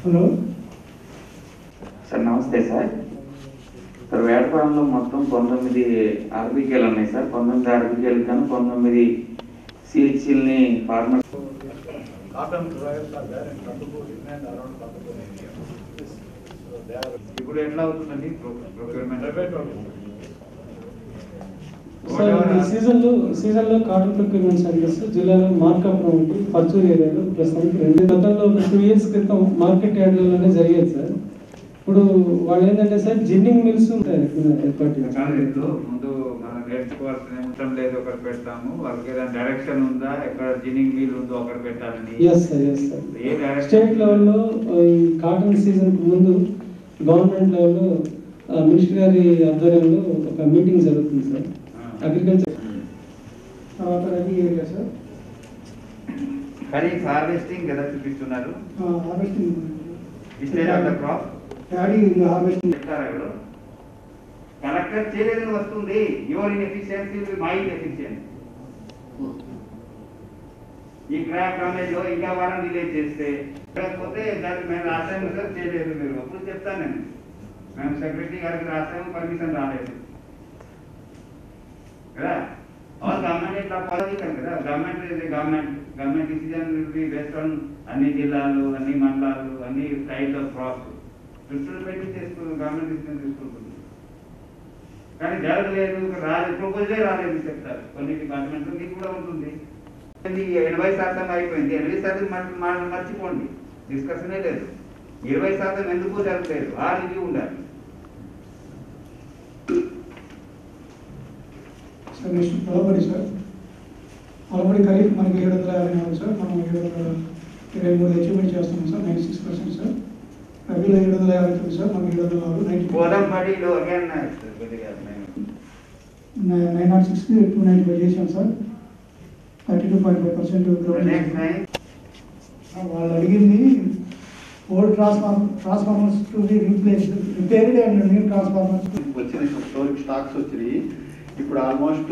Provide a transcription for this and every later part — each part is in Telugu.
హలో సార్, నమస్తే సార్. సార్, వేటపాలెంలో మొత్తం 19 ఆర్బీకేలు ఉన్నాయి సార్. 19 ఆర్బీకేలు కానీ 19 సిహెచ్ఎల్ని ఫార్మర్ ఇప్పుడు ఎట్లా అవుతుందండి సార్, ఈ సీజన్లో కాటన్ ప్రొక్యూర్మెంట్ సర్వీస్ జిల్లాలో మార్కాపురం ఒకటి, పర్చూరు ఏరియాలో ప్రస్తుతానికి 2 గతంలో 2 ఇయర్స్ క్రితం మార్కెట్ యార్డ్లోనే జరిగేది సార్. ఇప్పుడు వాళ్ళు ఏంటంటే సార్ జిన్నింగ్ మిల్స్ ఏర్పాటు ముందు మనం నేర్చుకోవాల్సిన అవసరం లేదు, ఒకటి పెడతాము. వాళ్ళకి ఏదైనా డైరెక్షన్ ఉందా, ఎక్కడ జిన్నింగ్ మిల్ ఉందో ఒకటి పెట్టాలని. ఎస్ సార్ స్టేట్ లెవెల్లో ఈ కాటన్ సీజన్ ముందు గవర్నమెంట్ లెవెల్లో మినిస్టర్ గారి ఆధ్వర్యంలో ఒక మీటింగ్ జరుగుతుంది సార్. అగ్రికల్చర్ తర్వాత rabi area sir. Kharif harvesting ఎలా చూపిస్తున్నారు? Harvesting crop paddy harvesting collector చేయలేదని వస్తుంది. Your inefficiency my inefficiency. ఈ క్రాప్ కాలేజ్ లో ఇంకా వారం డిలే చేస్తే లేకపోతే దానికి మేము రాసాము సార్, చేయలేదు. మీరు అప్పుడు చెప్తాను నేను, మేము సెక్రటరీ గారికి రాసాము, పర్మిషన్ రాలేదు కదా. ఆల్ గవర్నమెంట్ ఇట్లా ఫాలో చేశాను కదా. Government decision will be based on అన్ని జిల్లాలు, అన్ని మండలాలు, అన్ని టైప్స్ ఆఫ్ క్రాప్స్ దృష్టిలో పెట్టి చేసుకుని గవర్నమెంట్ డిసిజన్ తీసుకుంటుంది. కానీ జరగలేదు, రాలేదు, ప్రపోజలే రాలేదు చెప్తారు. కొన్ని డిపార్ట్మెంట్లో మీకు కూడా ఉంటుంది. 80% అయిపోయింది. 80% మర్చిపోండి, డిస్కషనే లేదు. 20% ఎందుకు జరగలేదు, ఆ రివ్యూ ఉండాలి. సార్ నెక్స్ట్ పొలబడి సార్. పొలబడి ఖరీఫ్ మనకి 754 సార్. మనం 723 అచీవ్మెంట్ చేస్తున్నాం సార్, 96% సార్. రబీలో 759 సార్, మనం 704 పోదంపడిలో అగైన్ 906కి 295 చేసాం సార్. 32.5% వాళ్ళు అడిగింది old transformers to be replaced, repaired and new transformers వచ్చిన స్టోరేజ్ స్టాక్స్ వచ్చినాయి. ఇప్పుడు ఆల్మోస్ట్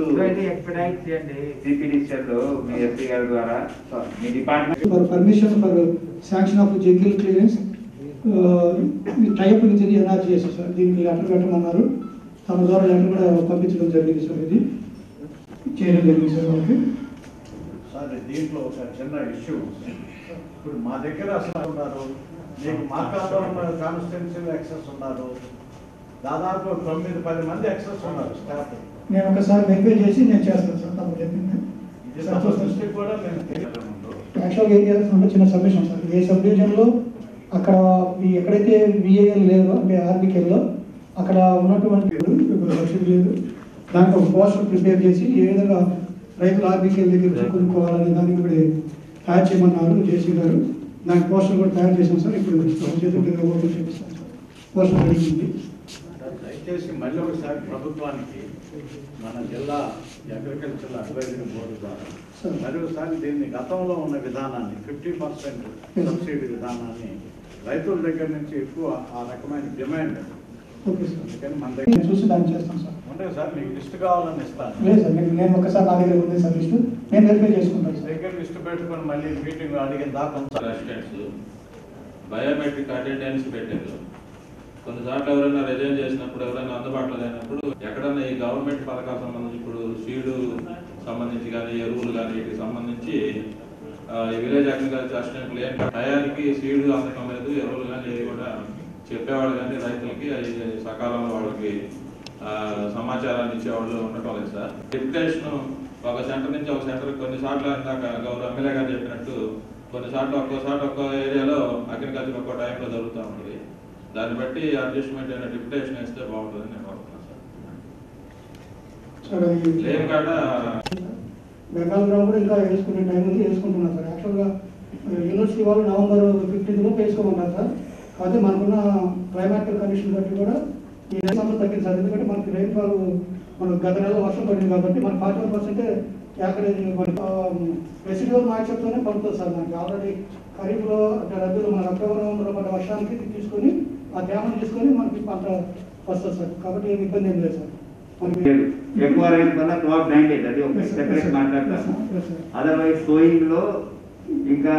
ఎక్స్పెడైట్ చేయండి సిపిడిసిఎల్ లో మీ ఎస్పీ గారి ద్వారా మీ department for permission for sanction of jungle clearance type నుంచి ఎన్ఆర్జీఎస్ సార్. దీనికి లెటర్ పెట్టమన్నారు, తమ ద్వారా లెటర్ కూడా పంపించడం జరిగింది సార్. ఇది చేయడం జరిగింది సార్. వాళ్ళకి సార్ దీంట్లో ఒక చిన్న ఇష్యూ. ఇప్పుడు మా దగ్గర అసలు ఉన్నారు, మీకు మార్కాపురం కాన్స్టిట్యున్సీ ఎక్సెస్ ఉన్నారు, దాదాపు 9-10 మంది ఎక్సెస్ ఉన్నారు స్టాఫ్. నేను ఒకసారి వెరిఫై చేసి నేను చేస్తాను సార్. తప్ప చెప్పింది కూడా యాక్చువల్గా ఏం చేస్తుంటే చిన్న సబ్మిషన్ సార్. ఏ సబ్ డివిజన్లో అక్కడ ఎక్కడైతే విఏఎల్ లేదో అంటే ఆర్బీకేల్లో అక్కడ ఉన్నటువంటి సబ్సిడీ లేదు, దానికి ఒక పోస్టర్ ప్రిపేర్ చేసి ఏ విధంగా రైతులు ఆర్బీకేల దగ్గర కొనుక్కోవాలనే దానికి కూడా తయారు చేయమన్నారు జేసీ గారు. దానికి పోస్టర్ కూడా తయారు చేశాం సార్. ఇప్పుడు చేతులు ఓపెన్ చేపిస్తాను సార్. పోస్టర్ జరిగింది. దయచేసి మళ్ళీ ఒకసారి ప్రభుత్వానికి మన జిల్లా అగ్రికల్చర్ అడ్వైజరీ బోర్డు ద్వారా మరొకసారి దీన్ని గతంలో ఉన్న విధానాన్ని 50% సబ్సిడీ విధానాన్ని రైతుల దగ్గర నుంచి ఎక్కువ ఆ రకమైన డిమాండ్. ఓకే సార్, అందుకని మన దగ్గర చూసి దాన్ని చేస్తాం సార్. ఉంటాయి సార్, మీకు లిస్ట్ కావాలని ఇస్తాను. లేదు సార్, నేను ఒకసారి నా దగ్గర ఉంది సార్ లిస్టు, నేను వెరిఫై చేసుకుంటాను సార్. దగ్గర లిస్ట్ పెట్టుకొని మళ్ళీ మీటింగ్ అడిగిన దాకా బయోమెట్రిక్ అటెండెన్స్ పెట్టారు. కొన్నిసార్లు ఎవరైనా రిజైన్ చేసినప్పుడు, ఎవరైనా అందుబాటులో లేనప్పుడు, ఎక్కడన్నా ఈ గవర్నమెంట్ పథకాలకు సంబంధించి ఇప్పుడు సీడు సంబంధించి కానీ ఎరువులు కానీ వీటికి సంబంధించి ఈ విలేజ్ అగ్రికల్చర్ అసిస్టెంట్లు ఏం టయానికి సీడు అందడం లేదు, ఎరువులు కానీ ఏది కూడా చెప్పేవాళ్ళు కానీ రైతులకి అది సకాలంలో వాళ్ళకి సమాచారాన్ని ఇచ్చేవాళ్ళు ఉండటం లేదు సార్. డిప్యుటేషన్ ఒక సెంటర్ నుంచి ఒక సెంటర్ కొన్నిసార్లు ఇందాక గౌరవ ఎమ్మెల్యే గారు చెప్పినట్టు కొన్నిసార్లు ఒక్కో ఏరియాలో అగ్రికల్చర్ ఒక్కో టైంలో జరుగుతూ ఉంటుంది. దాన్ని బట్టి అడ్జస్ట్మెంట్ అయిన డిప్యుటేషన్ వేస్తే బాగుంటుందని నేను కోరుతున్నాను సార్. లేని కాడ బెంగాల్ గ్రామ్ కూడా ఇంకా వేసుకునే టైం ఉంది, వేసుకుంటున్నారు సార్. యాక్చువల్గా యూనివర్సిటీ వాళ్ళు November 15th లోపు వేసుకోమన్నారు సార్. కాకపోతే మనకున్న క్లైమాటిక్ కండిషన్ బట్టి కూడా ఈ నెల తగ్గింది సార్. ఎందుకంటే మనకి రైన్ఫాల్ మనకు గత నెలలో వర్షం పడింది కాబట్టి మనకి 41% యావరేజ్ రెసిడ్యువల్ మార్కెట్తోనే పడుతుంది సార్. మనకి ఆల్రెడీ ఖరీఫ్లో అంటే రబీలో మన అక్టోబర్ నవంబర్లో పడ్డ వర్షానికి తీసుకొని ఆ తేమను తీసుకొని మనకి పంట వస్తుంది సార్. కాబట్టి ఏమి ఇబ్బంది ఏం లేదు సార్. ఎక్కువ రైన్ వల్ల క్రాప్ డ్యామేజ్, అది ఒక సెపరేట్ మాట్లాడతాను. అదర్వైజ్ సోయింగ్ లో ఇంకా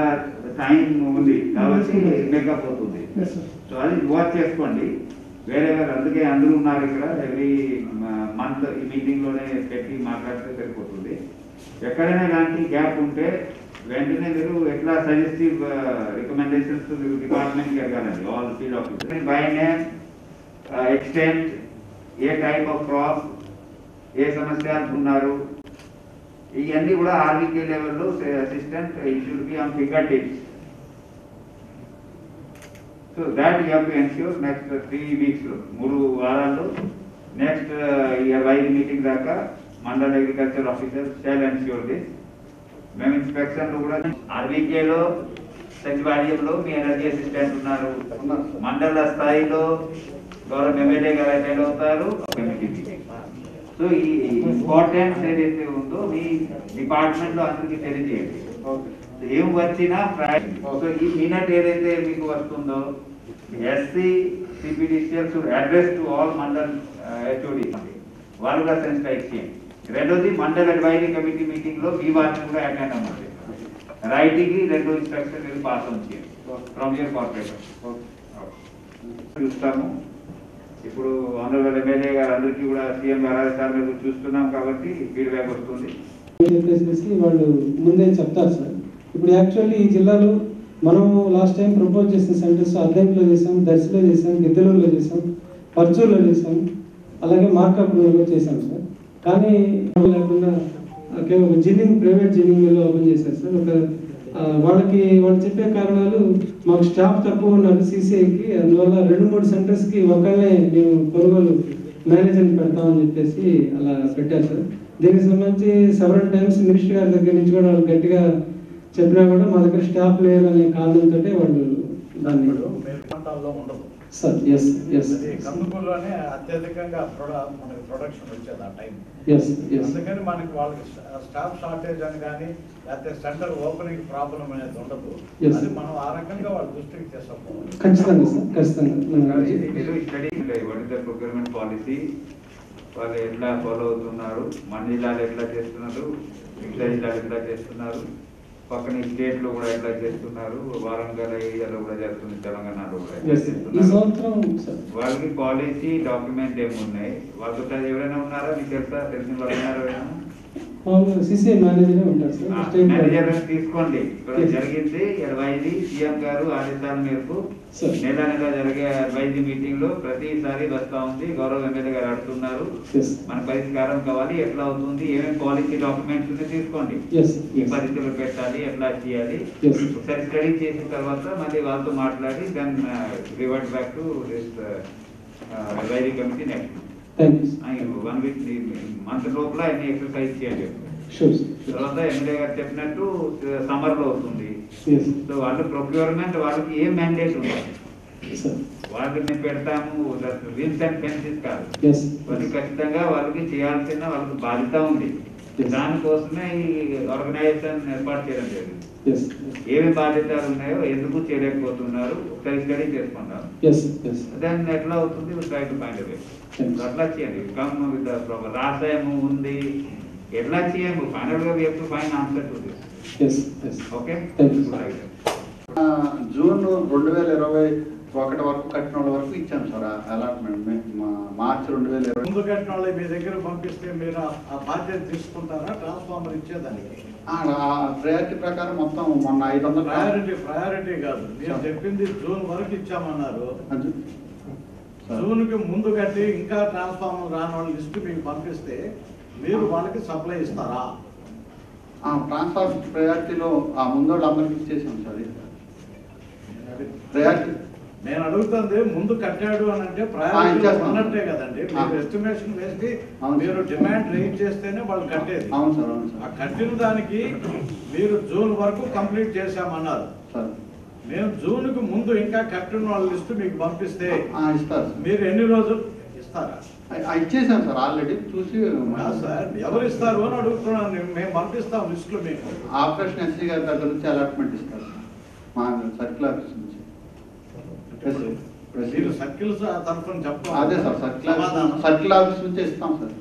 టైం ఉంది కాబట్టి మేకప్ అవుతుంది. సో అది వాచ్ చేసుకోండి. వేరే అందుకే అందరూ ఉన్నారు ఇక్కడ, ఎవ్రీ మంత్ ఈ మీటింగ్లోనే పెట్టి మాట్లాడితే సరిపోతుంది. ఎక్కడైనా ఇలాంటి గ్యాప్ ఉంటే వెంటనే మీరు ఎట్లా సజెస్టివ్ రికమెండేషన్స్ మీరు డిపార్ట్మెంట్కి అడగాలండి, all field officer. By name, extent, ఏ టైప్ ఆఫ్ క్రాప్, ఏ సమస్య అనుకున్నారు, ఇవన్నీ కూడా ఆర్బీకే లెవెల్లో assistant should be on finger tips. So that you have to ensure next 3 వీక్స్లో, 3 వారాల్లో, నెక్స్ట్ వైద్య మీటింగ్ దాకా mandal agriculture officer shall ensure this. మేము ఇన్స్పెక్షన్లు కూడా ఆర్బీకేలో సచివాలయంలో మీ ఎనర్జీ అసిస్టెంట్ ఉన్నారు, మండల స్థాయిలో గౌరవ ఎమ్మెల్యే గారు అటెండ్ అవుతారు. సో ఈ ఇంపార్టెన్స్ ఏదైతే ఉందో మీ డిపార్ట్మెంట్ లో అందరికీ తెలియజేయండి. ఏం వచ్చినా సో ఈ మినట్ ఏదైతే మీకు వస్తుందో SC CPDCLs address to all mandal HOD వాళ్ళు కూడా సెన్సిటైజ్ చేయండి. రెండోది మండల్ అడ్వైజరీ కమిటీ మీటింగ్ లో మీ వారిని కూడా అటెండ్ అవ్వండి. రైటింగ్ 2 ఇన్స్ట్రక్షన్ మీరు పాస్ ఆన్ చేయండి ఫ్రమ్ యువర్ కార్పొరేటర్. చూస్తాము ఇప్పుడు ఆనరబుల్ ఎమ్మెల్యే గారు అందరికీ కూడా సీఎం గారు సార్ మేము చూస్తున్నాం కాబట్టి ఫీడ్బ్యాక్ వస్తుంది. వాళ్ళు ముందే చెప్తారు సార్. ఇప్పుడు యాక్చువల్లీ ఈ జిల్లాలో మనం లాస్ట్ టైం ప్రపోజ్ చేసిన సెంటర్స్ అద్దెంలో చేసాం, దర్శిలో చేసాం, గిద్దలూరులో చేసాం, పర్చూరులో చేసాం, అలాగే మార్కాపురంలో చేసాం సార్. కానీ లేకుండా ఒక ginning, private ginning mill open చేశారు సార్. ఒక వాళ్ళు చెప్పే కారణాలు మాకు స్టాఫ్ తక్కువ ఉన్నారు సీసీఐకి, అందువల్ల 2-3 సెంటర్స్కి ఒకళ్ళనే మేము కొనుగోలు మేనేజర్ని పెడతామని చెప్పేసి అలా పెట్టారు సార్. దీనికి సంబంధించి సెవెరల్ టైమ్స్ మినిస్టర్ గారి దగ్గర నుంచి కూడా వాళ్ళు గట్టిగా చెప్పినా కూడా మా దగ్గర స్టాఫ్ లేరు అనే కారణంతో వాళ్ళు దాన్ని ఉండదు సార్. ఎస్ ఎస్ కందుకూరులోనే అత్యధికంగా మనకి ప్రొడక్షన్ వచ్చేది ఆ టైం. అందుకని మనకి వాళ్ళకి స్టాఫ్ షార్టేజ్ అని కానీ లేకపోతే సెంటర్ ఓపెనింగ్ ప్రాబ్లం అనేది ఉండదు. అది మనం ఆ రకంగా వాళ్ళ దృష్టికి తీసుకుపోవాలి. ఖచ్చితంగా సార్, ఖచ్చితంగా. ప్రొక్యూర్మెంట్ పాలసీ వాళ్ళు ఎట్లా ఫాలో అవుతున్నారు, మన జిల్లాలో ఎట్లా చేస్తున్నారు, మిగతా జిల్లాలో ఎట్లా చేస్తున్నారు, పక్కన స్టేట్ లో కూడా ఎట్లా చేస్తున్నారు, వారంగల్ ఏరియాలో కూడా జరుగుతుంది, తెలంగాణలో కూడా వాళ్ళకి పాలసీ డాక్యుమెంట్ ఏమున్నాయి, వాళ్ళతో ఎవరైనా ఉన్నారా మీకు తెలుసా, తెలిసిన వాళ్ళు ఉన్నారా ఎవరైనా? మేనేజర్ తీసుకోండి. ఇక్కడ జరిగింది అడ్వైజరీ సీఎం గారు ఆదేశాల మేరకు నెల జరిగే అడ్వైజరీ మీటింగ్ లో ప్రతిసారి వస్తా ఉంది. గౌరవ ఎమ్మెల్యే గారు అడుగుతున్నారు మన పరిష్కారం కావాలి, ఎట్లా అవుతుంది, ఏమేమి పాలసీ డాక్యుమెంట్స్ ఉన్నాయి తీసుకోండి, ఈ పరిస్థితులు పెట్టాలి, ఎట్లా చేయాలి, ఒకసారి స్టడీ చేసిన తర్వాత మళ్ళీ వాళ్ళతో మాట్లాడి then revert back to this advisory committee next 1 week month లోపల అన్ని ఎక్సర్సైజ్ చేయండి. తర్వాత ఎమ్మెల్యే గారు చెప్పినట్టు సమ్మర్ లో అవుతుంది. సో వాళ్ళు ప్రొక్యూర్మెంట్ వాళ్ళకి ఏం మ్యాండేట్ ఉంది, వాళ్ళకి మేము పెడతాము విన్స్ అండ్ ఫెన్సెస్ కాదు, అది ఖచ్చితంగా వాళ్ళకి చేయాల్సిన వాళ్ళకి బాధ్యత ఉంది. దానికోసమే ఈ ఆర్గనైజేషన్ ఏర్పాటు చేయడం జరిగింది. ఏమి బాధ్యతలు ఉన్నాయో ఎందుకు చేయలేకపోతున్నారు ఒకసారి స్టడీ చేసుకుంటారు. దాన్ని ఎట్లా అవుతుంది ట్రై టు ఫైండ్ అవే. అట్లా చేయండి. కమ్ విత్ ద ప్రాబ్లం రాసాయము ఉంది, ఎట్లా చేయము ఫైనల్ గా we have to find answer to this. Okay, June 2021 వరకు కట్టిన వాళ్ళ వరకు ఇచ్చాం సార్ అలాట్మెంట్. మార్చి 2020 ముందు కట్టిన వాళ్ళు మీ దగ్గర పంపిస్తే మీరు ఆ బాధ్యత తీసుకుంటారా ట్రాన్స్ఫార్మర్ ఇచ్చేదానికి? ప్రయారిటీ ప్రకారం మొత్తం మొన్న 500 ప్రయారిటీ కాదు, మీరు చెప్పింది జూన్ వరకు ఇచ్చామన్నారు. జూన్ కి ముందు కట్టి ఇంకా ట్రాన్స్ఫార్మర్ రాని వాళ్ళ లిస్ట్ మీకు పంపిస్తే మీరు వాళ్ళకి సప్లై ఇస్తారా? ట్రాన్స్ఫార్మర్ ప్రయారిటీలో ఆ ముందు వాళ్ళందరికీ ఇచ్చేసాం సార్. ప్రయారిటీ నేను అడుగుతుంది ముందు కట్టాడు అని అంటే ప్రయారిటీ ఉన్నట్టే కదండి. మీరు ఎస్టిమేషన్ వేసి మీరు డిమాండ్ రేజ్ చేస్తేనే వాళ్ళు కట్టేది. అవును సార్, అవును సార్. ఆ కట్టిన దానికి మీరు జూన్ వరకు కంప్లీట్ చేశామన్నారు. మేము జూన్ కు ముందు ఇంకా కట్టిన వాళ్ళ లిస్ట్ మీకు పంపిస్తే ఇస్తారు. మీరు ఎన్ని రోజులు ఇస్తారా? ఇచ్చేసాం సార్ ఆల్రెడీ. చూసి సార్ ఎవరు ఇస్తారు అని అడుగుతున్నాను. మేము పంపిస్తాం లిస్టులు మీకు. ఆపరేషన్ ఎస్సీ గారి దగ్గర నుంచి అలాట్మెంట్ ఇస్తారు మా సర్కిల్ ఆఫీస్ నుంచి. మీరు సర్కిల్స్ తరఫున చెప్పాలి. అదే సార్, సర్కిల్ ఆఫీస్ నుంచి ఇస్తాం సార్.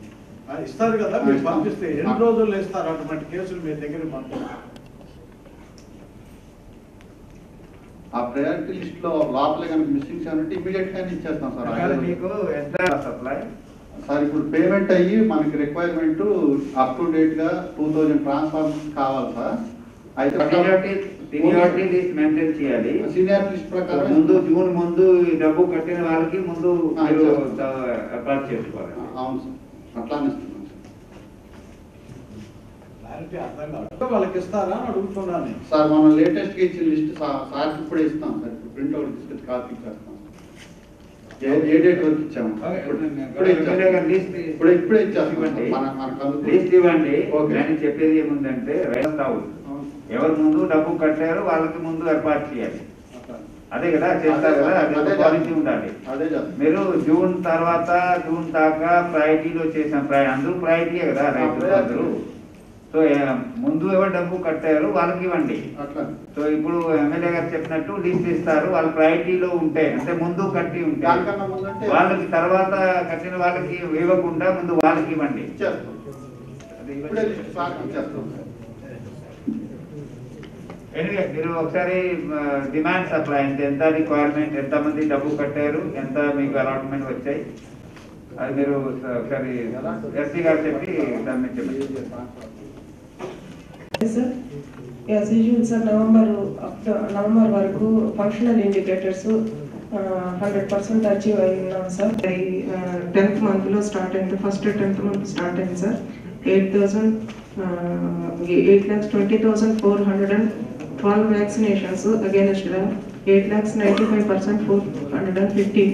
ఇస్తారు కదా, మీరు పంపిస్తే ఎన్ని రోజుల్లో ఇస్తారు? అటువంటి కేసులు మీ దగ్గర పంపిస్తారు. ఆ ప్రయారిటీ లిస్ట్ లో లోపలే కనుక మిస్సింగ్స్ అంటే ఇమీడియట్ గానే ఇచ్చేస్తాం సార్. మీకు ఎంత సప్లై సార్ ఇప్పుడు పేమెంట్ అయ్యి మనకి రిక్వైర్మెంట్ అప్ టు డేట్ గా 2000 ట్రాన్స్ఫార్మర్స్ కావాలి సార్. అయితే సీనియారిటీ లిస్ట్ మెయింటైన్ చేయాలి. సీనియర్ లిస్ట్ ప్రకారం ముందు జూన్ ముందు ఈ డబ్బు కట్టిన వాళ్ళకి ముందు మీరు అప్రోచ్ చేసుకోవాలి. అవును సార్, అట్లానే ఇస్తున్నాం క్లారిటీ అర్థం కాదు. వాళ్ళకి ఇస్తారా అని అడుగుతున్నాను నేను. సార్. మనం లేటెస్ట్ గా ఇచ్చిన లిస్ట్ సార్ ఇప్పుడే ఇస్తాం సార్. ఇప్పుడు ప్రింట్ అవుట్ తీసుకొచ్చి కాపీ చేస్తాం. ఏ డేట్ వరకు ఇచ్చాము? ఇప్పుడే ఇచ్చేస్తాం. లిస్ట్ ఇవ్వండి. నేను చెప్పేది ఏముందంటే ఎవరు ముందు డబ్బు కట్టారో వాళ్ళకి ముందు ఏర్పాటు చేయాలి. అదే కదా చేస్తారు కదా, అదే పాలసీ ఉండాలి. మీరు జూన్ తర్వాత జూన్ దాకా ప్రయారిటీలో చేసాం. అందరూ ప్రయారిటీయే కదా రైతులు అందరూ. సో ముందు ఎవరు డబ్బు కట్టారు వాళ్ళకి ఇవ్వండి. సో ఇప్పుడు ఎమ్మెల్యే గారు చెప్పినట్టు లిస్ట్ ఇస్తారు. వాళ్ళ ప్రయారిటీలో ఉంటే అంటే ముందు కట్టి ఉంటే వాళ్ళకి తర్వాత కట్టిన వాళ్ళకి ఇవ్వకుండా ముందు వాళ్ళకి ఇవ్వండి. ఎనివే మీరు ఒకసారి డిమాండ్ సప్లై అంటే ఎంత రిక్వైర్మెంట్, ఎంతమంది డబ్బు కట్టారు, ఎంత మీకు అలాట్మెంట్ వచ్చాయి, అది మీరు ఒకసారి ఎస్సీ గారు చెప్పి దాన్ని చెప్పండి. Sir as usual sir November వరకు ఫంక్షనల్ ఇండికేటర్స్ 100% అచీవ్ అయి ఉన్నాం సార్. 10th మంత్లో స్టార్ట్ అయింది. ఫస్ట్ 10th మంత్ స్టార్ట్ అయింది సార్. 8,20,412 వ్యాక్సినేషన్స్ అగైనెస్ట్ 8,95,450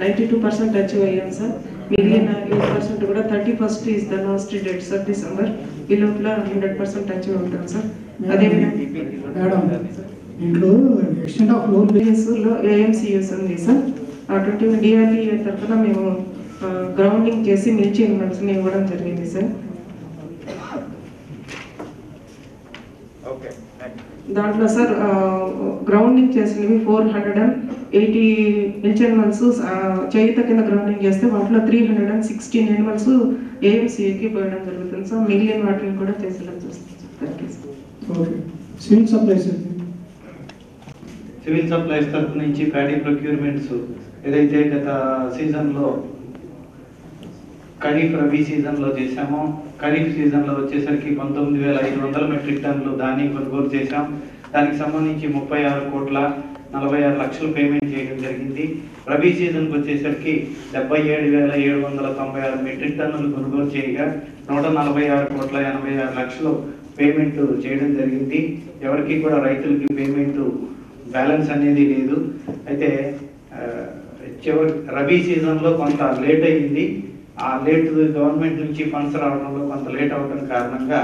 92% అచీవ్ అయ్యాం సార్. మిగిలిన 8% కూడా 31st is the last date sir, December. ఈ లోపల 100% అచీవ్ అవుతాం సార్. అదే ఇంట్లో ఎక్స్టెంట్ ఆఫ్ లోన్ లో ఏఎంసీయూస్ ఉంది సార్. అటువంటి డిఆర్డీఏ తరఫున మేము గ్రౌండింగ్ చేసి మిల్చి ఇన్వెంట్స్ని ఇవ్వడం జరిగింది సార్. దాంట్లో సార్ గ్రౌండింగ్ చేసినవి 480 మిల్చి అనిమల్స్ చేయిత కింద గ్రౌండింగ్ చేస్తే వాటిలో 316 అనిమల్స్ ఏఎంసీకి పోయడం జరుగుతుంది సార్. మిగిలిన వాటిని కూడా చేసేలా చూస్తాం sir. Civil supplies civil supplies తరఫు నుంచి ప్యాడీ ప్రొక్యూర్మెంట్స్ ఏదైతే గత సీజన్లో ఖరీఫ్ రబీ సీజన్లో చేశామో, ఖరీఫ్ సీజన్లో వచ్చేసరికి 19,500 మెట్రిక్ టన్నులు ధాన్యం కొనుగోలు చేశాం. దానికి సంబంధించి 36,46,00,000 పేమెంట్ చేయడం జరిగింది. రబీ సీజన్కి వచ్చేసరికి 77,796 మెట్రిక్ టన్నులు కొనుగోలు చేయగా 146,86,00,000 పేమెంట్ చేయడం జరిగింది. ఎవరికి కూడా రైతులకి పేమెంట్ బ్యాలెన్స్ అనేది లేదు. అయితే రబీ సీజన్లో కొంత లేట్ అయింది. ఆ లేట్ గవర్నమెంట్ నుంచి ఫండ్స్ రావడంలో కొంత లేట్ అవ్వడం కారణంగా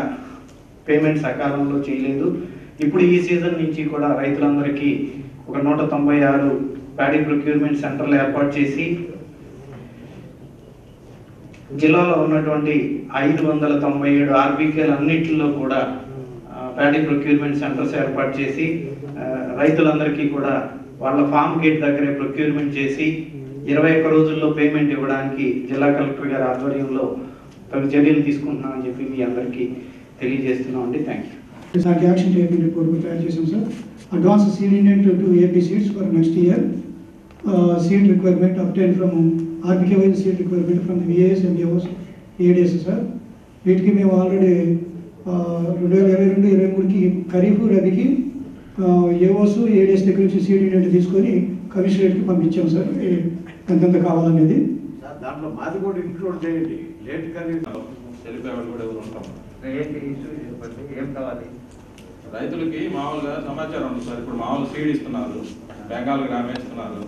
పేమెంట్ సకాలంలో చేయలేదు. ఇప్పుడు ఈ సీజన్ నుంచి కూడా రైతులందరికీ ఒక 196 ప్యాడీ ప్రొక్యూర్మెంట్ సెంటర్లు ఏర్పాటు చేసి జిల్లాలో ఉన్నటువంటి 597 ఆర్బీకేలు అన్నింటిలో కూడా ప్యాడీ ప్రొక్యూర్మెంట్ సెంటర్స్ ఏర్పాటు చేసి రైతులందరికీ కూడా వాళ్ళ ఫామ్ గేట్ దగ్గరే ప్రొక్యూర్మెంట్ చేసి 21 రోజుల్లో పేమెంట్ ఇవ్వడానికి జిల్లా కలెక్టర్ గారి ఆధ్వర్యంలో తగు చర్యలు తీసుకుంటున్నామని చెప్పి మీ అందరికీ తెలియజేస్తున్నాం అండి. Thank you. Action taking report తయారు చేసాం సార్. Advance seed indent to AP seeds for next year. Seed requirement obtain from RBK wise seed requirement from VAs MAOs ADs sir. వీటికి మేము ఆల్రెడీ 2022-23కి ఖరీఫ్ రబీకి ఏఓస్ ఏడీఎస్ దగ్గర నుంచి సీడ్ ఇండెంట్ తీసుకొని కమిషనరేట్కి పంపించాం సార్ ఎంతెంత కావాలనేది. దాంట్లో మాది కూడా ఇంక్లూడ్ చేయండి. లేట్ తెలిపేవాళ్ళు కూడా ఎవరు ఉంటాం. ఏంటి ఇష్యూ చెప్పండి, ఏం కావాలి? రైతులకి మామూలుగా సమాచారం ఉంది సార్. ఇప్పుడు మామూలు సీడ్ ఇస్తున్నారు, బెంగాల్ గ్రామ్ వేస్తున్నారు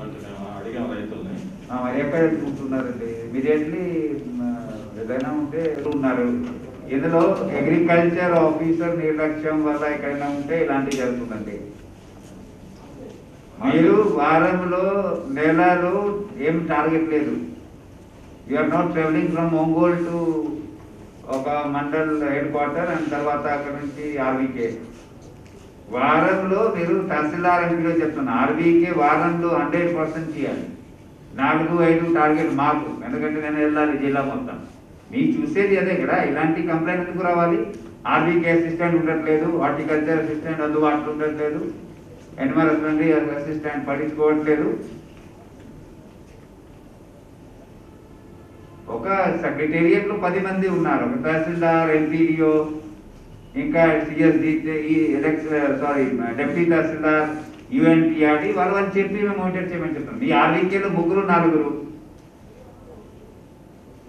అంటే మేము అడిగాం రైతుల్ని. మరి ఎక్కడ ఎత్తుకుంటున్నారండి? ఇమీడియట్లీ ఏదైనా ఉంటే ఉన్నారు. ఇందులో అగ్రికల్చర్ ఆఫీసర్ నిర్లక్ష్యం వల్ల ఎక్కడైనా ఉంటే ఇలాంటివి జరుగుతుందండి. మీరు వారంలో నెలలో ఏం టార్గెట్ లేదు. You're not travelling from Ongole to ఒక మండల్ హెడ్ క్వార్టర్ అండ్ తర్వాత అక్కడ నుంచి ఆర్బీకే. వారంలో మీరు తహసీల్దార్ ఎంపీలో చెప్తున్నా ఆర్బీకే వారంలో 100% చేయాలి. 4-5 టార్గెట్ మాకు, ఎందుకంటే నేను వెళ్ళాలి జిల్లా మొత్తం. మీకు చూసేది అదే కదా. ఇలాంటి కంప్లైంట్ ఎందుకు రావాలి? ఆర్బీకే అసిస్టెంట్ ఉండట్లేదు, హార్టికల్చర్ అసిస్టెంట్ అందుబాటులో ఉండట్లేదు. ఎనిమల్ హస్బెండరీ అసిస్టెంట్ పట్టించుకోవట్లేదు. ఒక సెక్రటేరియట్లో 10 మంది ఉన్నారు, ఒక తహసీల్దార్, ఎంపీడీఓ, ఇంకా సిఎస్డి, డెప్యూటీ తహసీల్దార్, యుఎన్పిఆర్డి, వాళ్ళు చెప్పి మేము మోనిటర్ చేయమని చెప్తాం. మీ ఆర్వీకేలో 3-4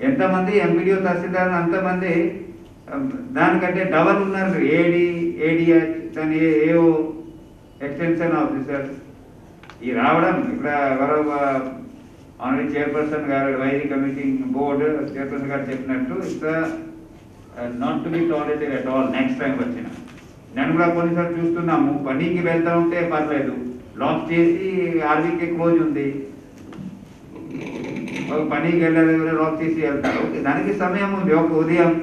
ఎంతమంది ఎంపీడీఓ, తహసీల్దార్ అంతమంది, దానికంటే డబల్ ఉన్నారు. ఏడిహెచ్, దాని ఏఓ, ఎక్స్టెన్షన్ ఆఫీసర్. ఈ రావడం ఇక్కడ ఆనరీ చైర్పర్సన్ గారు, వైరీ కమిటీ బోర్డు చైర్పర్సన్ గారు చెప్పినట్టు it's not to be tolerated at all. Next time వచ్చిన నేను కూడా కొన్నిసార్లు చూస్తున్నాము, పనికి వెళ్తా ఉంటే పర్లేదు, లాక్ చేసి ఆర్వీకే క్లోజ్ ఉంది, ఒక పనికి వెళ్ళలేదు, లాక్ చేసి వెళ్తారు. దానికి సమయం ఉంది, ఒక ఉదయం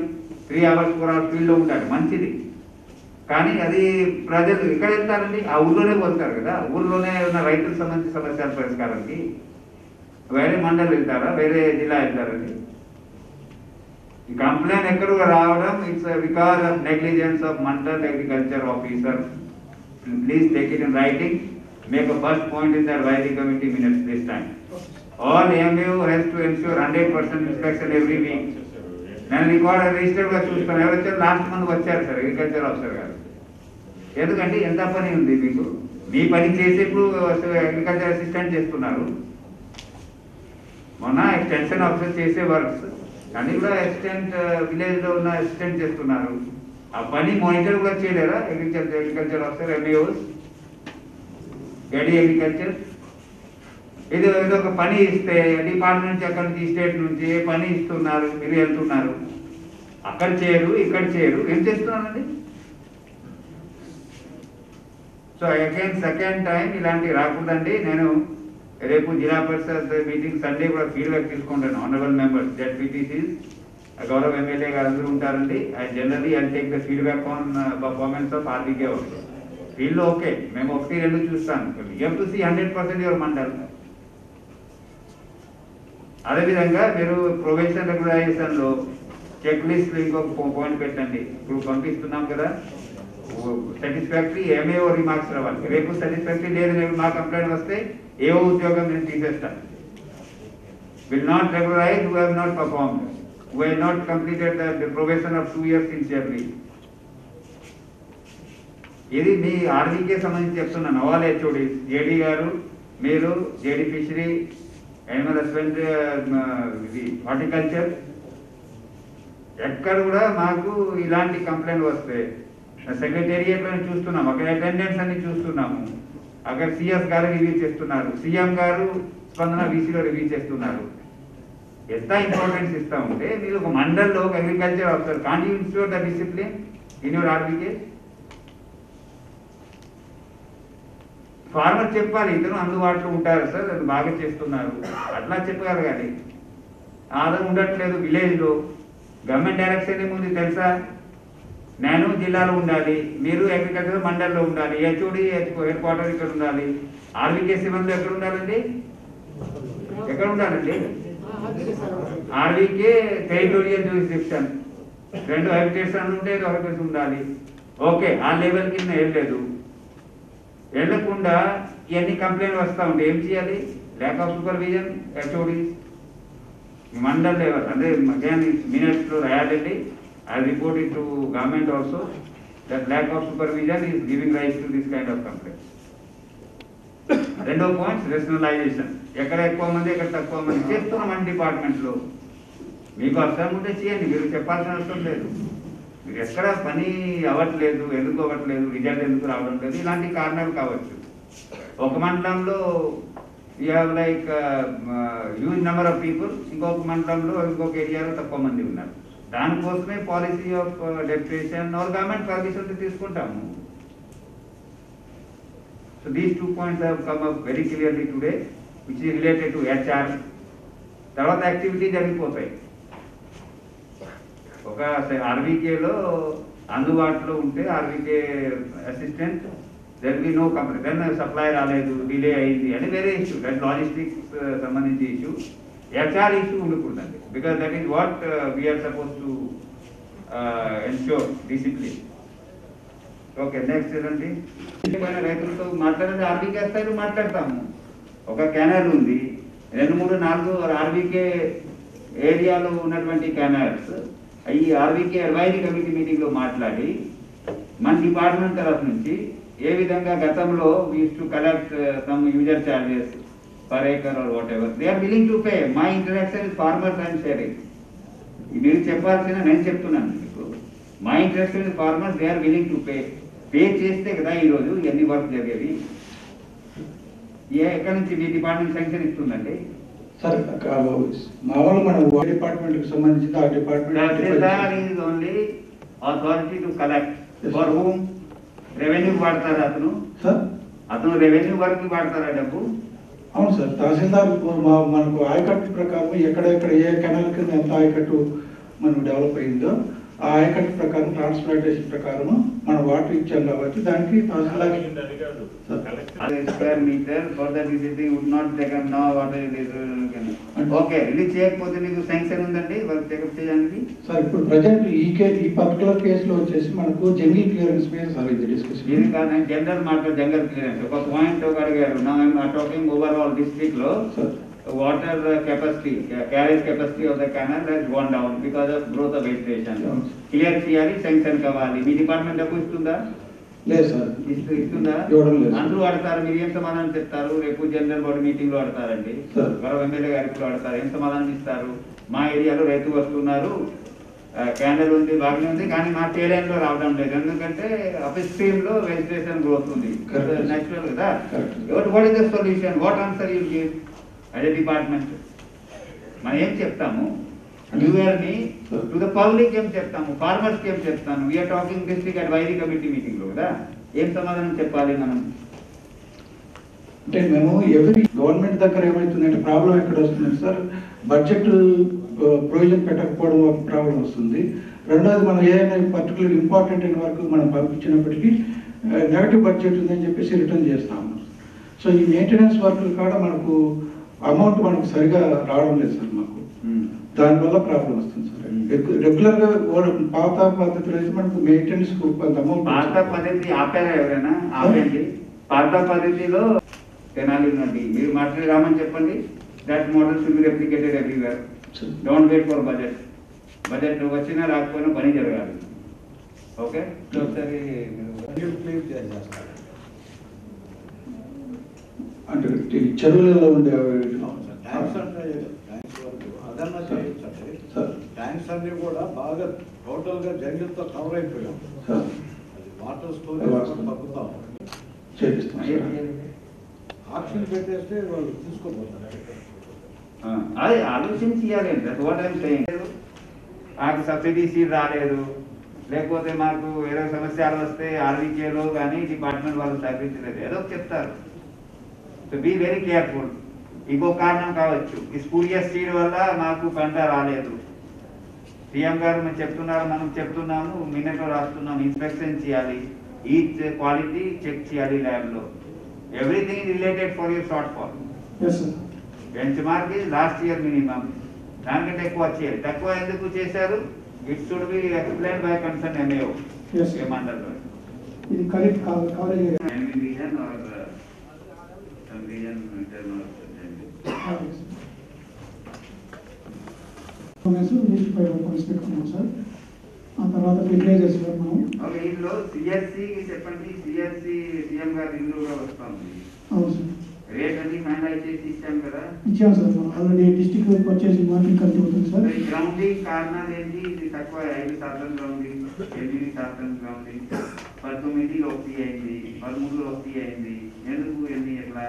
3 hours 4 hours ఫీల్డ్లో ఉంటాడు, మంచిది. కానీ అది ప్రజలు ఎక్కడ వెళ్తారండి? ఆ ఊళ్ళోనే పోతారు కదా. ఊళ్ళోనే ఉన్న రైతులకు సంబంధించిన సమస్యల పరిష్కారానికి వేరే మండలి వెళ్తారా, వేరే జిల్లా వెళ్తారండి? ఈ కంప్లైంట్ ఎక్కడ రావడం, it's because of negligence of mandal agriculture officer. Please take it in writing. Make a first point in the advisory committee minutes this time. All AMU has to ensure 100% inspection every week. నేను రికార్డ్ రిజిస్టర్ గా చూస్తాను. ఎవరు వచ్చారు? లాస్ట్ మంత్ వచ్చారు సార్ అగ్రికల్చర్ ఆఫీసర్ గారు. ఎందుకంటే ఎంత పని ఉంది మీకు? మీ పని చేసేప్పుడు అగ్రికల్చర్ అసిస్టెంట్ చేస్తున్నారు, మొన్న ఎక్స్టెన్షన్ ఆఫీసర్ చేసే వర్క్స్ అన్ని కూడా అసిస్టెంట్, విలేజ్ లో ఉన్న అసిస్టెంట్ చేస్తున్నారు. ఆ పని మానిటర్ కూడా చేయలేరా అగ్రికల్చర్ ఆఫీసర్, ఎంఏఓస్, ఏడీ అగ్రికల్చర్? ఇది ఒక పని ఇస్తే డిపార్ట్మెంట్ నుంచి, అక్కడి నుంచి, స్టేట్ నుంచి ఏ పని ఇస్తున్నారు, మీరు వెళ్తున్నారు, అక్కడ చేయరు, ఇక్కడ చేయరు, ఏం చేస్తున్నారండి? సో అగైన్ సెకండ్ టైం ఇలాంటివి రాకూడదండి. నేను రేపు జిల్లా పరిషత్ మీటింగ్ సండే కూడా ఫీడ్బ్యాక్ తీసుకుంటాను. ఆనరబుల్ మెంబర్స్, జెడ్పీటీసీస్, గౌరవ ఎమ్మెల్యే గారు అందరూ ఉంటారండి. I generally I take the feedback on performance of RBK also. వీళ్ళు ఓకే, మేము 1-2 చూస్తాను. You have to see 100% your mandal. అదేవిధంగా మీరు ప్రొవిజన్ రెగ్యులైజేషన్లో చెక్ లిస్ట్ ఇంకొక పాయింట్ పెట్టండి. ఇప్పుడు పంపిస్తున్నాం కదా, సాటిస్ఫాక్టరీ ఎంఏఓ రిమార్క్స్ రావాలి. రేపు సాటిస్ఫాక్టరీ లేదు, రేపు మా కంప్లైంట్ వస్తే ఏఓ ఉద్యోగం నేను తీసేస్తాను. Will not regularise who have not performed, who have not completed the probation of 2 years sincerely. ఇది మీ ఆర్వీకే సంబంధించి చెప్తున్నాను. ఆల్ హెచ్ఓడీస్, జేడీ గారు, మీరు జేడీ ఫిషరీ, యానిమల్ హస్బెండరీ, ఇది హార్టికల్చర్, ఎక్కడ కూడా మాకు ఇలాంటి కంప్లైంట్ వస్తే సెక్రటేరియట్లో చూస్తున్నాం, అక్కడ అటెండెన్స్ అన్ని చూస్తున్నాము, అక్కడ సిఎస్ గారు రివ్యూ చేస్తున్నారు, సీఎం గారు స్పందన వీసీలో రివ్యూ చేస్తున్నారు. ఎంత ఇంపార్టెన్స్ ఇస్తా ఉంటే మీరు ఒక మండల్లో ఒక agriculture officer can't you institute the discipline in your RBK? Farmer చెప్పాలి, ఇతను అందుబాటులో ఉంటారు సార్, అది బాగా చేస్తున్నారు, అట్లా చెప్పగలగాలి. ఆదా ఉండట్లేదు విలేజ్లో. గవర్నమెంట్ డైరెక్షన్ ఏముంది తెలుసా? నేను జిల్లాలో ఉండాలి, మీరు అగ్రికల్చర్ మండల్లో ఉండాలి, హెచ్ఓడి హెడ్ క్వార్టర్ ఇక్కడ ఉండాలి, ఆర్వీకే సిబ్బంది ఎక్కడ ఉండాలండి? ఎక్కడ ఉండాలండి? ఆర్వీకే టెరిటోరియల్ జ్యూరిస్డిక్షన్, 2 హెబిటేషన్ ఉంటే 1 హెబిటేషన్ ఉండాలి. ఓకే, ఆ లెవెల్ కింద వెళ్ళలేదు, వెళ్ళకుండా ఇవన్నీ కంప్లైంట్ వస్తూ ఉంటే ఏం చేయాలి? Lack of supervision, HOD mandal level, అంటే మినిట్స్లో రాయాలండి. I report it to government also that lack of supervision is giving rise to this kind of complaints. రెండో పాయింట్ రేషనలైజేషన్. ఎక్కడ ఎక్కువ మంది, ఎక్కడ తక్కువ మంది చేస్తున్నాం మన డిపార్ట్మెంట్లో. మీకు అవసరం ఉంటే చేయండి, మీరు చెప్పాల్సిన అవసరం లేదు. మీరు ఎక్కడ పని అవ్వట్లేదు, ఎందుకు అవ్వట్లేదు, రిజల్ట్ ఎందుకు రావడం లేదు, ఇలాంటి కారణాలు కావచ్చు. ఒక మండలంలో you have like huge number of people, ఇంకొక మండలంలో ఇంకొక ఏరియాలో తక్కువ మంది ఉన్నారు. దానికోసమే policy of deputation or government permission తీసుకుంటాము. So these 2 points have come up very clearly today, which is related to HR. తర్వాత యాక్టివిటీ జరిగిపోతాయి. ఒక ఆర్వీకేలో అందుబాటులో ఉంటే RVK assistant, then we know complaint, then supply రాలేదు, డిలే అయింది అని వేరే ఇష్యూ, దట్ లాజిస్టిక్స్ సంబంధించి ఇష్యూ. HR issue ఉండకూడదండి, because that is what we are supposed to ensure discipline. Okay next చూడండి. రైతులతో మాట్లాడేది ఆర్బీకే స్థాయిలో మాట్లాడతాము. ఒక కెనాల్ ఉంది, 2, 3, 4 ఆర్బీకే ఏరియాలో ఉన్నటువంటి కెనాల్స్ ఈ ఆర్బీకే అడ్వైజరీ కమిటీ మీటింగ్లో మాట్లాడి మన డిపార్ట్మెంట్ తరఫు నుంచి ఏ విధంగా గతంలో we used to collect some user charges per acre or whatever, they are willing to pay. My interaction is farmers and sharing. మీరు చెప్పాల్సిన నేను చెప్తున్నాను మీకు. మా interest in farmers, they are willing to pay చేస్తే కదా ఈరోజు ఎన్ని వర్క్ జరిగేవి. ఎక్కడి నుంచి మీ డిపార్ట్మెంట్ శాంక్షన్ ఇస్తుందండి? సార్ మామూలు మన డిపార్ట్మెంట్కి సంబంధించి ఆ department only authority to collect. For whom? Revenue వాడతారా అతను రెవెన్యూ వర్క్ వాడతారా డబ్బు? అవును సార్, తహసీల్దార్ మనకు ఆయకట్టు ప్రకారం ఎక్కడెక్కడ ఏ కెనాల్ కింద ఎంత ఆయకట్టు మనకు డెవలప్ అయిందో ఆ ఆయకట్టు ప్రకారం ట్రాన్స్ప్లాంటేషన్ ప్రకారం మనం వాటర్ ఇచ్చాం కాబట్టి దానికి tahsildar square metre for that would not taken now water okay. Release చేయకపోతే మీకు శాంక్షన్ ఉందండి వర్క్ చెకప్ చేయడానికి? సార్ ఇప్పుడు ప్రజెంట్ ఈ పర్టికులర్ కేసులో వచ్చేసి మనకు జంగిల్ క్లియరెన్స్ మీద సార్ ఇది డిస్కషన్. ఇది కాదు జనరల్ మాట జంగల్ క్లియరెన్స్. ఒక పాయింట్ అడిగారు. నా టాకింగ్ ఓవరాల్ డిస్ట్రిక్ట్ లో water capacity, carriage capacity of the canal has gone down because of growth of vegetation. Clear చేయాలి, శాంక్షన్ కావాలి. మీ డిపార్ట్మెంట్ డబ్బు ఇస్తుందా? లేదు సార్. ఇస్తుందా? అందరూ అడతారు, మీరు ఏం సమాధానం చెప్తారు? రేపు జనరల్ బాడీ మీటింగ్ లో అడతారండి, గౌరవ ఎమ్మెల్యే గారికి అడతారు. ఏం సమాధానం ఇస్తారు? మా ఏరియాలో రైతు వస్తున్నారు, క్యానల్ ఉంది, బాగానే ఉంది, కానీ మా టేలైన్ లో రావడం లేదు. ఎందుకంటే అప్ స్ట్రీమ్ లో వెజిటేషన్ గ్రోత్ ఉంది, నేచురల్ కదా. What is the solution? What answer you give అదే డిపార్ట్మెంట్? మనం ఏం చెప్తాము? యూఆర్ని టు ద పబ్లిక్ ఏం చెప్తాము? ఫార్మర్స్ కి ఏం చెప్తాను? We're talking district advisory committee meeting లో కదా, ఏం సమాధానం చెప్పాలి మనం? అంటే మేము ఎవరి గవర్నమెంట్ దగ్గర ఏమవుతుందంటే ప్రాబ్లం ఎక్కడ వస్తుంది సార్, బడ్జెట్ ప్రొవిజన్ పెట్టకపోవడం ఒక ప్రాబ్లం వస్తుంది. రెండోది మనం ఏదైనా పర్టికులర్ ఇంపార్టెంట్ అయిన వరకు మనం పంపించినప్పటికీ నెగటివ్ బడ్జెట్ ఉందని చెప్పేసి రిటర్న్ చేస్తాము. సో ఈ మెయింటెనెన్స్ వర్క్లు కూడా మనకు అమౌంట్ మనకు సరిగా రావడం లేదు సార్. మాకు దానివల్ల ప్రాబ్లం వస్తుంది సార్. రెగ్యులర్ గా పాత పద్ధతిలో అయితే మనకు మెయింటెనెన్స్ కొంత అమౌంట్. పాత పద్ధతి ఆపారా ఎవరైనా? ఆపండి. పాత పద్ధతిలో తెనాలి ఉన్నది, మీరు మాట్లాడి రామని చెప్పండి. That model should be replicated everywhere. Don't wait for budget. Budget వచ్చినా రాకపోయినా పని జరగాలి. ఓకే, ఒకసారి అంటే చెరువులలో ఉండే ట్యాంక్స్ అన్ని కూడా బాగా టోటల్ గా జంగిల్తో కవర్ అయిపోయాం. అది వాటర్ స్టోరేజ్ తగ్గుతాం చేపిస్తాం. ఆప్షన్ పెట్టేస్తే వాళ్ళు తీసుకోబోతారు. అదే ఆలోచన చేయాలి. మాకు సబ్సిడీ సీట్ రాలేదు, లేకపోతే మాకు ఏదో సమస్యలు వస్తే ఆర్వీకేలో కానీ డిపార్ట్మెంట్ వాళ్ళు సహకరించలేదు, ఏదో చెప్తారు. So be very careful. ఇంకో కారణం కావచ్చు, ఈ స్పూరియస్ సీడ్ వల్ల మాకు పంట రాలేదు. సీఎం గారు మేము చెప్తున్నారు, మనం చెప్తున్నాము, మినిట్లో రాస్తున్నాము, ఇన్స్పెక్షన్ చేయాలి, ఈచ్ క్వాలిటీ చెక్ చేయాలి ల్యాబ్లో. Everything is related for your shortfall. Benchmark is last year minimum, దానికంటే ఎక్కువ చేయాలి. తక్కువ ఎందుకు చేశారు? It should be explain by concern MAO. ఏమంటారు? ఇది కరెక్ట్ కవరేజ్ పెట్టుకున్నాం సార్. ఆ తర్వాత ఫెర్టిలైజర్స్ మనం ఇందులో సిఎస్సి చెప్పండి. సిఎస్సి సీఎం గారి ఇందులో వస్తుంది. అవును సార్, రేట్ అన్ని ఫైనలైజ్ చేసి ఇచ్చాం కదా. ఇచ్చాం sir. Already district purchasing market committee అవుతుంది సార్. గ్రౌండింగ్ కారణాలు ఏంటి? ఇది తక్కువ 5% గ్రౌండింగ్, 8% గ్రౌండింగ్, 19 ఒకటి అయింది, 13 ఒకటి అయింది. ఎందుకు ఎన్ని ఎట్లా?